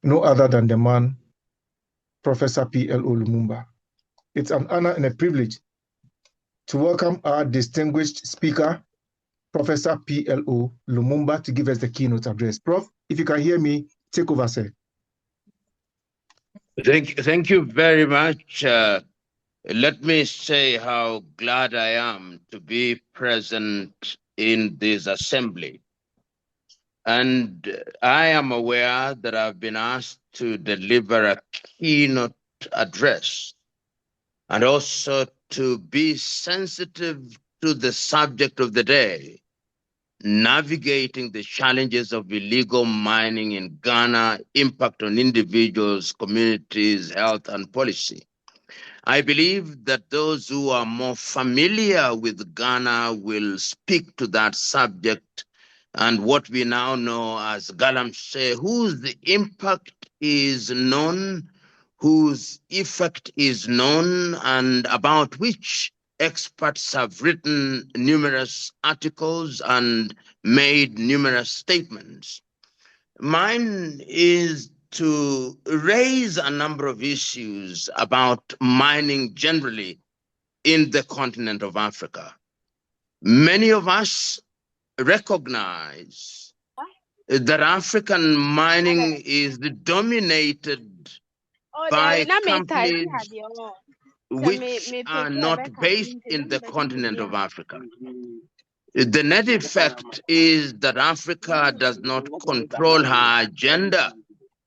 no other than the man, Professor Plo Lumumba. It's an honor and a privilege to welcome our distinguished speaker, Professor Plo Lumumba, to give us the keynote address. Prof, if you can hear me, take over, sir. Thank you very much. Let me say how glad I am to be present in this assembly. And I am aware that I've been asked to deliver a keynote address and also to be sensitive to the subject of the day, navigating the challenges of illegal mining in Ghana, impact on individuals, communities, health, and policy. I believe that those who are more familiar with Ghana will speak to that subject and what we now know as Galamsey, whose impact is known, whose effect is known, and about which experts have written numerous articles and made numerous statements. Mine is to raise a number of issues about mining generally in the continent of Africa. Many of us recognize that African mining is dominated by companies which are not based in the continent of Africa. The net effect is that Africa does not control her agenda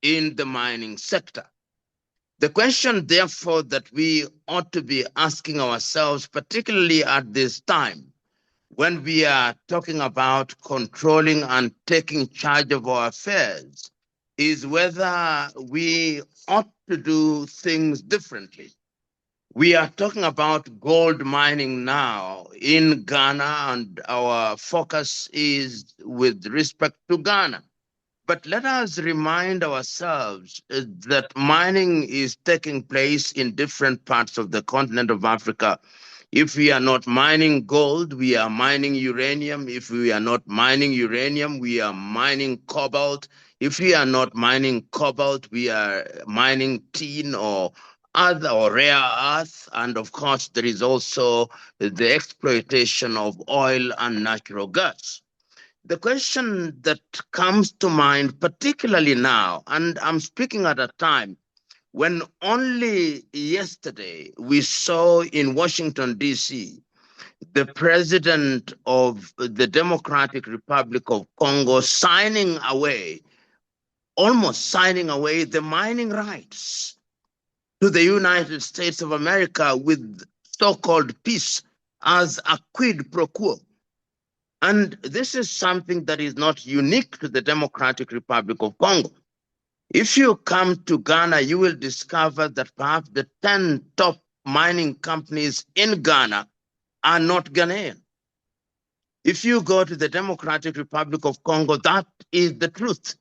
in the mining sector. The question, therefore, that we ought to be asking ourselves, particularly at this time, when we are talking about controlling and taking charge of our affairs, is whether we ought to do things differently. We are talking about gold mining now in Ghana, and our focus is with respect to Ghana. But let us remind ourselves that mining is taking place in different parts of the continent of Africa. If we are not mining gold, we are mining uranium. If we are not mining uranium, we are mining cobalt. If we are not mining cobalt, we are mining tin or other or rare earth. And of course, there is also the exploitation of oil and natural gas. The question that comes to mind, particularly now, and I'm speaking at a time when only yesterday we saw in Washington, D.C., the president of the Democratic Republic of Congo almost signing away the mining rights to the United States of America with so-called peace as a quid pro quo. And this is something that is not unique to the Democratic Republic of Congo. If you come to Ghana, you will discover that perhaps the 10 top mining companies in Ghana are not Ghanaian. If you go to the Democratic Republic of Congo, that is the truth.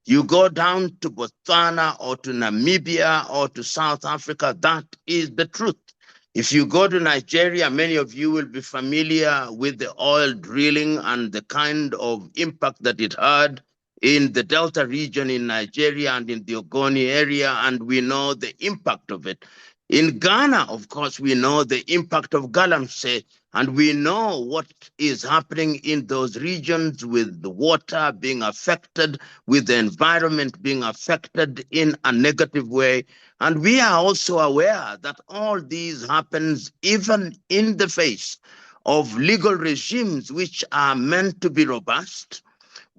You go down to Botswana or to Namibia or to South Africa, that is the truth. If you go to Nigeria, many of you will be familiar with the oil drilling and the kind of impact that it had in the Delta region in Nigeria and in the Ogoni area, and we know the impact of it. In Ghana, of course, we know the impact of Galamsey, and we know what is happening in those regions with the water being affected, with the environment being affected in a negative way. And we are also aware that all these happens even in the face of legal regimes which are meant to be robust,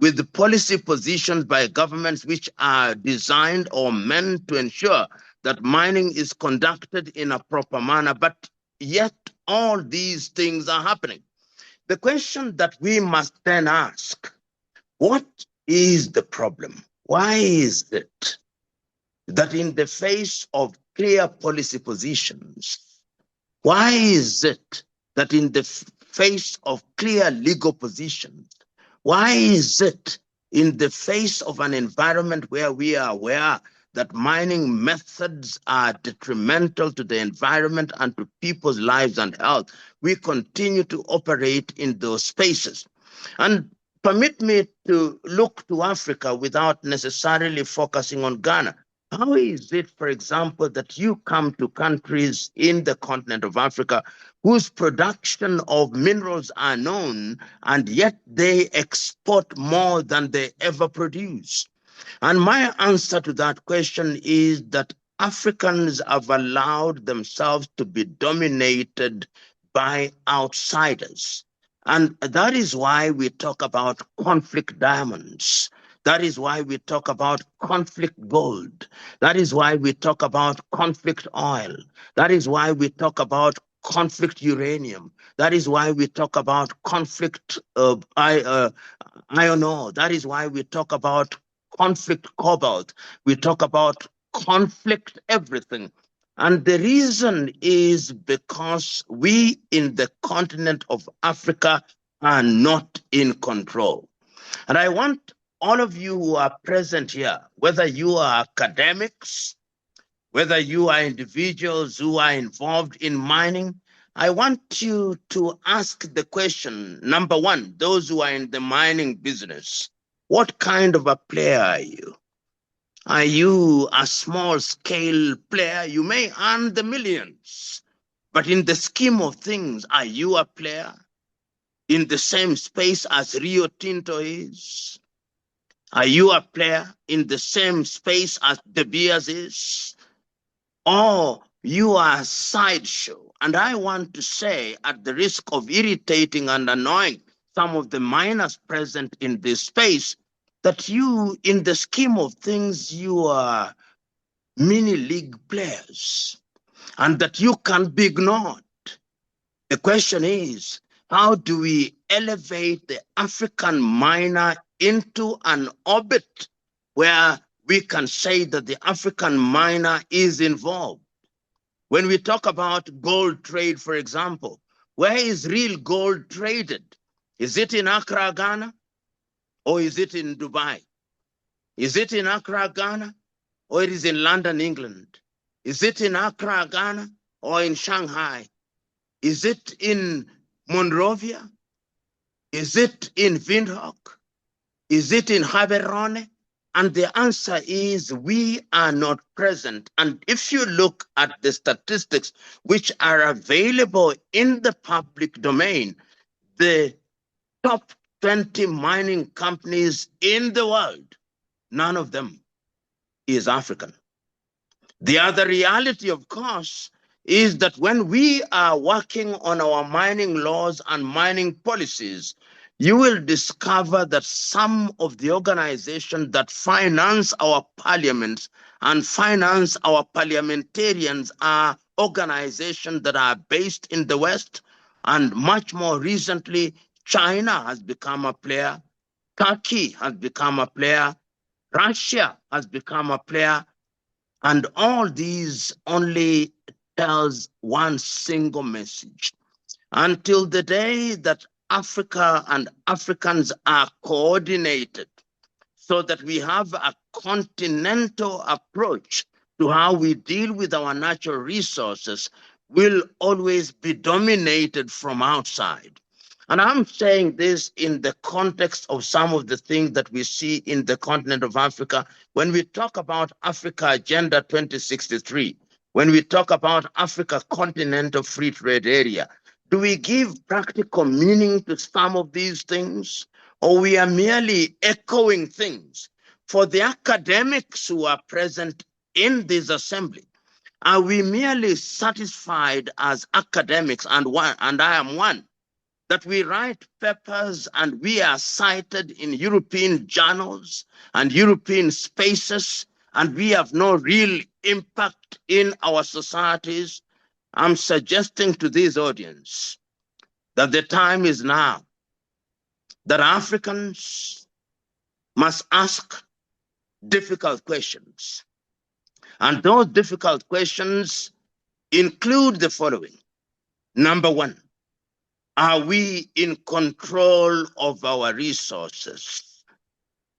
with the policy positions by governments which are designed or meant to ensure that mining is conducted in a proper manner, but yet all these things are happening. The question that we must then ask, what is the problem? Why is it that in the face of clear policy positions, why is it that in the face of clear legal positions, why is it in the face of an environment where we are aware that mining methods are detrimental to the environment and to people's lives and health, we continue to operate in those spaces? And permit me to look to Africa without necessarily focusing on Ghana. How is it, for example, that you come to countries in the continent of Africa whose production of minerals are known, and yet they export more than they ever produce? And my answer to that question is that Africans have allowed themselves to be dominated by outsiders. And that is why we talk about conflict diamonds. That is why we talk about conflict gold. That is why we talk about conflict oil. That is why we talk about conflict uranium. That is why we talk about conflict iron ore. That is why we talk about conflict cobalt. We talk about conflict everything. And the reason is because we in the continent of Africa are not in control. And I want all of you who are present here, whether you are academics, whether you are individuals who are involved in mining, I want you to ask the question, number one, those who are in the mining business, what kind of a player are you? Are you a small scale player? You may earn the millions, but in the scheme of things, are you a player in the same space as Rio Tinto is? Are you a player in the same space as De Beers is? Or you are a sideshow? And I want to say, at the risk of irritating and annoying some of the miners present in this space, that you, in the scheme of things, you are mini league players and that you can't be ignored. The question is, how do we elevate the African miner into an orbit where we can say that the African miner is involved? When we talk about gold trade, for example, where is real gold traded? Is it in Accra, Ghana? Or is it in Dubai? Is it in Accra, Ghana? Or it is in London, England? Is it in Accra, Ghana? Or in Shanghai? Is it in Monrovia? Is it in Windhoek? Is it in Gaborone? And the answer is we are not present. And if you look at the statistics which are available in the public domain, the top 20 mining companies in the world, none of them is African. The other reality, of course, is that when we are working on our mining laws and mining policies, you will discover that some of the organizations that finance our parliaments and finance our parliamentarians are organizations that are based in the West. And much more recently, China has become a player, Turkey has become a player, Russia has become a player, and all these only tells one single message. Until the day that Africa and Africans are coordinated so that we have a continental approach to how we deal with our natural resources, will always be dominated from outside. And I'm saying this in the context of some of the things that we see in the continent of Africa. When we talk about Africa Agenda 2063, when we talk about Africa Continental Free Trade Area, do we give practical meaning to some of these things? Or we are merely echoing things? For the academics who are present in this assembly, are we merely satisfied as academics, and I am one, that we write papers and we are cited in European journals and European spaces, and we have no real impact in our societies? I'm suggesting to this audience that the time is now that Africans must ask difficult questions. And those difficult questions include the following. Number one, are we in control of our resources?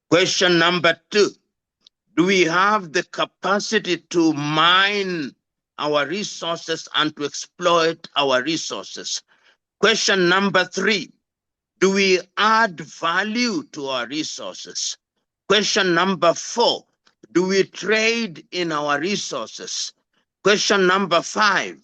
Question number two, do we have the capacity to mine our resources and to exploit our resources? Question number three, Do we add value to our resources? Question number 4, do we trade in our resources? Question number 5,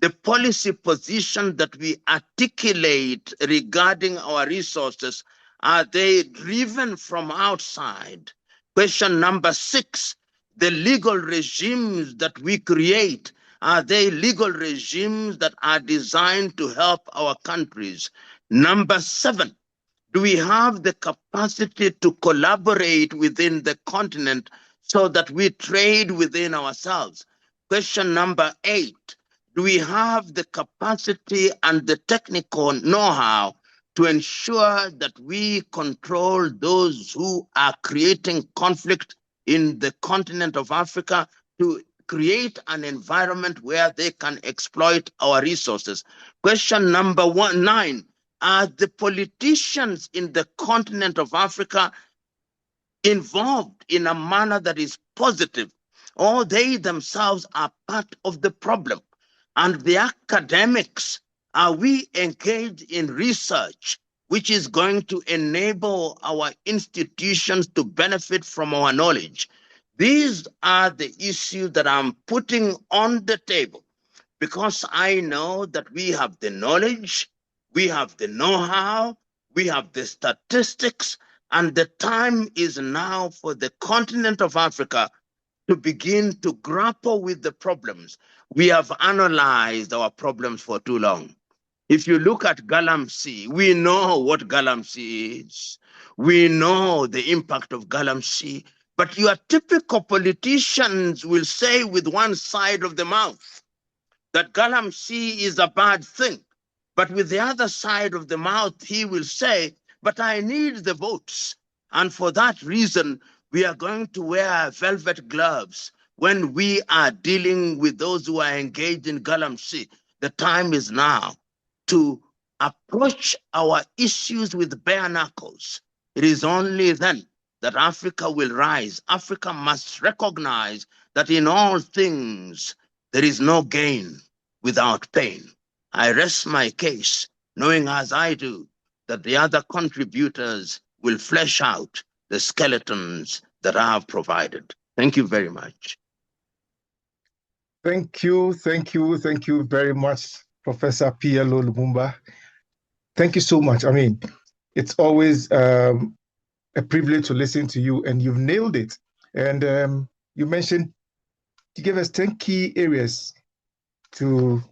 the policy position that we articulate regarding our resources, are they driven from outside? Question number 6, the legal regimes that we create, are they legal regimes that are designed to help our countries? Number 7, do we have the capacity to collaborate within the continent so that we trade within ourselves? Question number 8, do we have the capacity and the technical know-how to ensure that we control those who are creating conflict in the continent of Africa, to create an environment where they can exploit our resources? Question number 9, are the politicians in the continent of Africa involved in a manner that is positive, or they themselves are part of the problem? And the academics, are we engaged in research which is going to enable our institutions to benefit from our knowledge? These are the issues that I'm putting on the table, because I know that we have the knowledge, we have the know-how, we have the statistics, and the time is now for the continent of Africa to begin to grapple with the problems. We have analyzed our problems for too long. If you look at Galamsey, we know what Galamsey is. We know the impact of Galamsey, but your typical politicians will say with one side of the mouth that Galamsey is a bad thing. But with the other side of the mouth, he will say, but I need the votes. And for that reason, we are going to wear velvet gloves when we are dealing with those who are engaged in Galamsey. The time is now to approach our issues with bare knuckles. It is only then that Africa will rise. Africa must recognize that in all things, there is no gain without pain. I rest my case, knowing as I do that the other contributors will flesh out the skeletons that I have provided. Thank you very much. Thank you very much, Professor Plo Lumumba. Thank you so much. I mean, it's always a privilege to listen to you, and you've nailed it. And you gave us 10 key areas to